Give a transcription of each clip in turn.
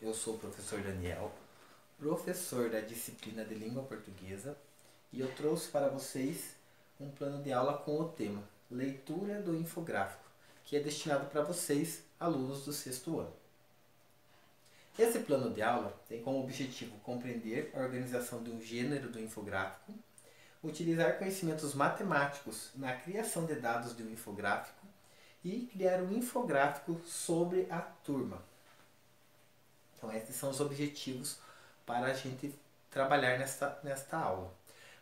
Eu sou o professor Daniel, professor da disciplina de Língua Portuguesa, e eu trouxe para vocês um plano de aula com o tema Leitura do Infográfico, que é destinado para vocês, alunos do sexto ano. Esse plano de aula tem como objetivo compreender a organização de um gênero do infográfico, utilizar conhecimentos matemáticos na criação de dados de um infográfico e criar um infográfico sobre a turma. Então esses são os objetivos para a gente trabalhar nesta aula.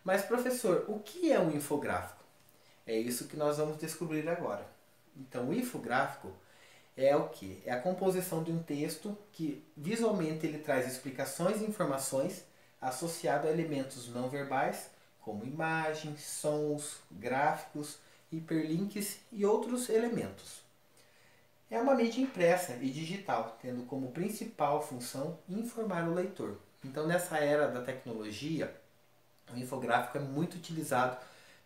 Mas professor, o que é um infográfico? É isso que nós vamos descobrir agora. Então o infográfico é o que? É a composição de um texto que visualmente ele traz explicações e informações associado a elementos não verbais, como imagens, sons, gráficos, hiperlinks e outros elementos. É uma mídia impressa e digital, tendo como principal função informar o leitor. Então, nessa era da tecnologia, o infográfico é muito utilizado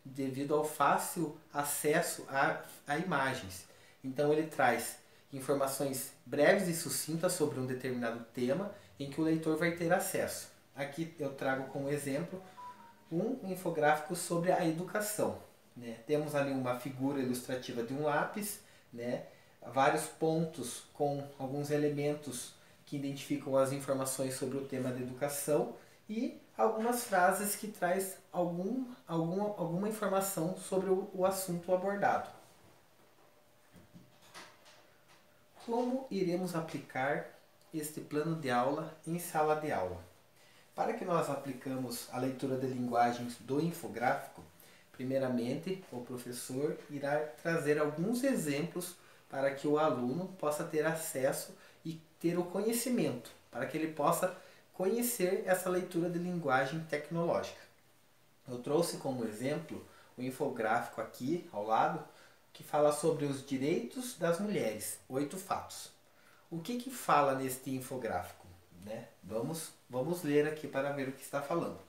devido ao fácil acesso a imagens. Então, ele traz informações breves e sucintas sobre um determinado tema em que o leitor vai ter acesso. Aqui eu trago como exemplo um infográfico sobre a educação. Temos ali uma figura ilustrativa de um lápis, vários pontos com alguns elementos que identificam as informações sobre o tema da educação e algumas frases que traz alguma informação sobre o assunto abordado. Como iremos aplicar este plano de aula em sala de aula? Para que nós aplicamos a leitura de linguagens do infográfico, primeiramente o professor irá trazer alguns exemplos para que o aluno possa ter acesso e ter o conhecimento, para que ele possa conhecer essa leitura de linguagem tecnológica. Eu trouxe como exemplo o infográfico aqui ao lado, que fala sobre os direitos das mulheres, 8 fatos. O que fala neste infográfico? Vamos ler aqui para ver o que está falando.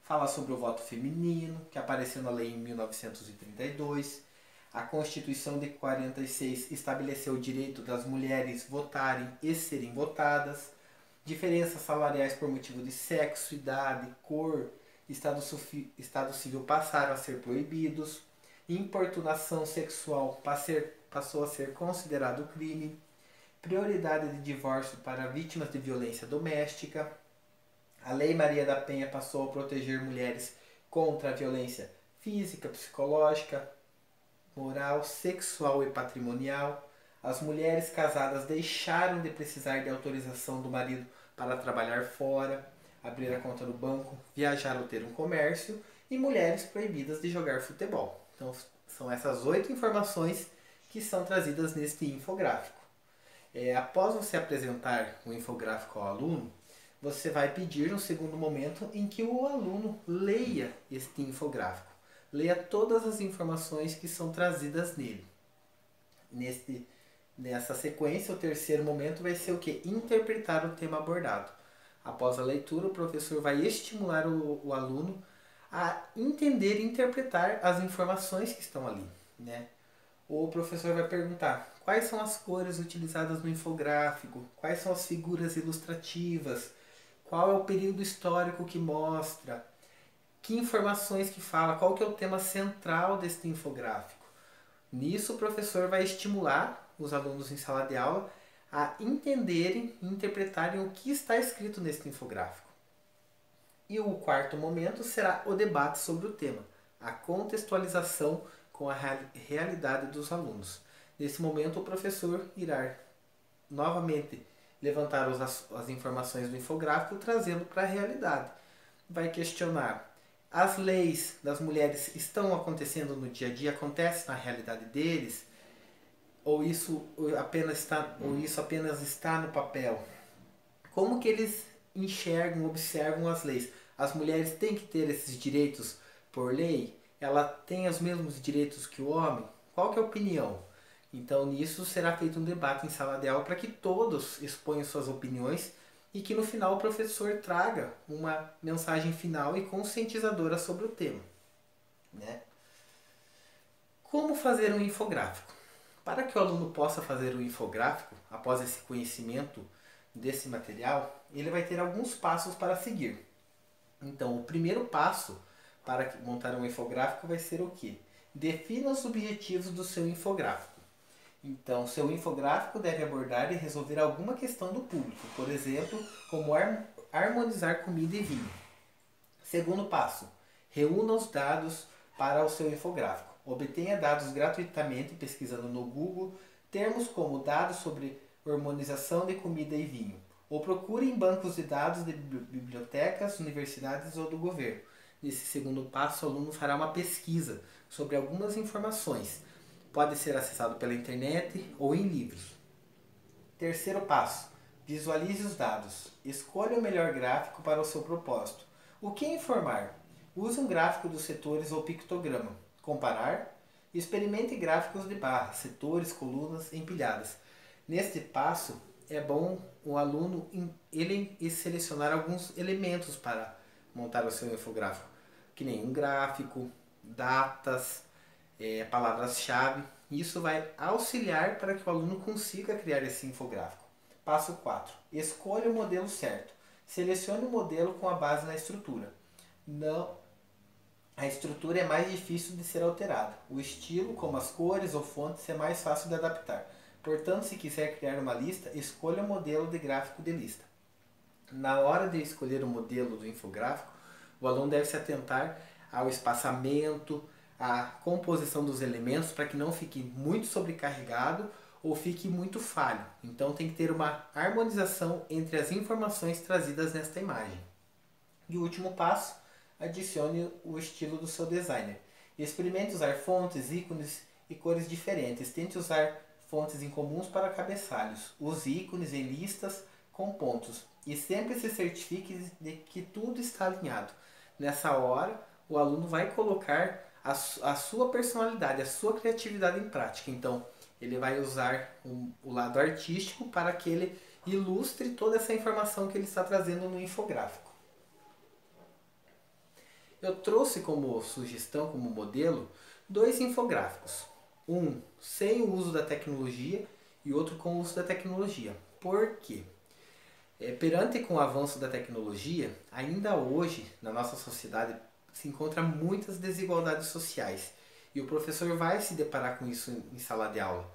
Fala sobre o voto feminino, que apareceu na lei em 1932. A Constituição de 46 estabeleceu o direito das mulheres votarem e serem votadas. Diferenças salariais por motivo de sexo, idade, cor, estado civil passaram a ser proibidos. Importunação sexual passou a ser considerado crime. Prioridade de divórcio para vítimas de violência doméstica. A Lei Maria da Penha passou a proteger mulheres contra a violência física, psicológica, moral, sexual e patrimonial. As mulheres casadas deixaram de precisar de autorização do marido para trabalhar fora, abrir a conta no banco, viajar ou ter um comércio. E mulheres proibidas de jogar futebol. Então são essas 8 informações que são trazidas neste infográfico. Após você apresentar o infográfico ao aluno, você vai pedir um segundo momento em que o aluno leia este infográfico. Leia todas as informações que são trazidas nele. Nessa sequência, o terceiro momento vai ser o quê? Interpretar o tema abordado. Após a leitura, o professor vai estimular o aluno a entender e interpretar as informações que estão ali. O professor vai perguntar quais são as cores utilizadas no infográfico, quais são as figuras ilustrativas, qual é o período histórico que mostra, que informações que fala, qual que é o tema central deste infográfico. Nisso o professor vai estimular os alunos em sala de aula a entenderem e interpretarem o que está escrito neste infográfico. E o quarto momento será o debate sobre o tema, a contextualização com a realidade dos alunos. Nesse momento, o professor irá novamente levantar as informações do infográfico, trazendo para a realidade. Vai questionar: as leis das mulheres estão acontecendo no dia a dia, acontecem na realidade deles? Ou isso apenas está no papel? Como que eles enxergam, observam as leis? As mulheres têm que ter esses direitos por lei? Ela tem os mesmos direitos que o homem? Qual que é a opinião? Então nisso será feito um debate em sala de aula para que todos exponham suas opiniões e que no final o professor traga uma mensagem final e conscientizadora sobre o tema. Como fazer um infográfico? Para que o aluno possa fazer um infográfico, após esse conhecimento desse material, ele vai ter alguns passos para seguir. Então, o primeiro passo para montar um infográfico vai ser o quê? Defina os objetivos do seu infográfico. Então, seu infográfico deve abordar e resolver alguma questão do público, por exemplo, como harmonizar comida e vinho. Segundo passo, reúna os dados para o seu infográfico. Obtenha dados gratuitamente pesquisando no Google termos como dados sobre harmonização de comida e vinho, ou procure em bancos de dados de bibliotecas, universidades ou do governo. Nesse segundo passo, o aluno fará uma pesquisa sobre algumas informações. Pode ser acessado pela internet ou em livros. Terceiro passo, visualize os dados. Escolha o melhor gráfico para o seu propósito. O que informar? Use um gráfico dos setores ou pictograma. Comparar? Experimente gráficos de barras, setores, colunas empilhadas. Neste passo, é bom o aluno ele selecionar alguns elementos para montar o seu infográfico, que nem um gráfico, datas, palavras-chave. Isso vai auxiliar para que o aluno consiga criar esse infográfico. Passo 4. Escolha o modelo certo. Selecione o modelo com a base na estrutura. A estrutura é mais difícil de ser alterada. O estilo, como as cores ou fontes, é mais fácil de adaptar. Portanto, se quiser criar uma lista, escolha o modelo de gráfico de lista. Na hora de escolher o modelo do infográfico, o aluno deve se atentar ao espaçamento, à composição dos elementos para que não fique muito sobrecarregado ou fique muito falho. Então tem que ter uma harmonização entre as informações trazidas nesta imagem. E o último passo, adicione o estilo do seu designer. Experimente usar fontes, ícones e cores diferentes. Tente usar fontes incomuns para cabeçalhos. Use ícones em listas com pontos. E sempre se certifique de que tudo está alinhado. Nessa hora, o aluno vai colocar a sua personalidade, a sua criatividade em prática. Então, ele vai usar o lado artístico para que ele ilustre toda essa informação que ele está trazendo no infográfico. Eu trouxe como sugestão, como modelo, 2 infográficos. Um sem o uso da tecnologia e outro com o uso da tecnologia. Por quê? Perante com o avanço da tecnologia, ainda hoje, na nossa sociedade, se encontra muitas desigualdades sociais. E o professor vai se deparar com isso em sala de aula.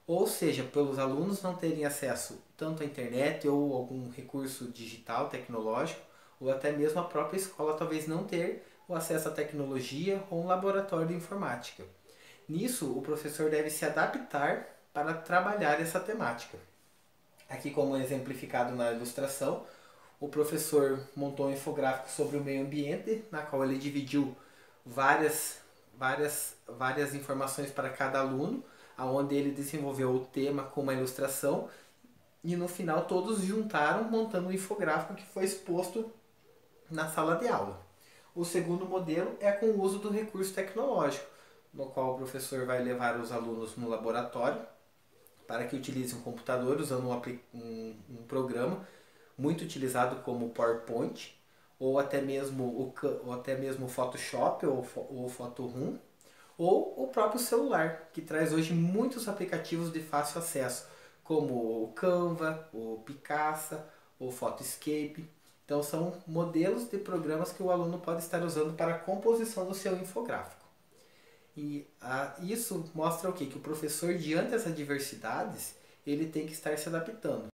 Ou seja, pelos alunos não terem acesso tanto à internet ou algum recurso digital, tecnológico, ou até mesmo a própria escola talvez não ter o acesso à tecnologia ou um laboratório de informática. Nisso, o professor deve se adaptar para trabalhar essa temática. Aqui, como exemplificado na ilustração, o professor montou um infográfico sobre o meio ambiente, na qual ele dividiu várias informações para cada aluno, onde ele desenvolveu o tema com uma ilustração e no final todos juntaram montando um infográfico que foi exposto na sala de aula. O segundo modelo é com o uso do recurso tecnológico, no qual o professor vai levar os alunos no laboratório para que utilizem um computador usando um programa muito utilizado como o PowerPoint ou até mesmo o Photoshop ou Photoshop ou o próprio celular, que traz hoje muitos aplicativos de fácil acesso, como o Canva, o Picasa, o Photoscape. Então são modelos de programas que o aluno pode estar usando para a composição do seu infográfico. E isso mostra o quê? Que o professor, diante dessas diversidades, ele tem que estar se adaptando.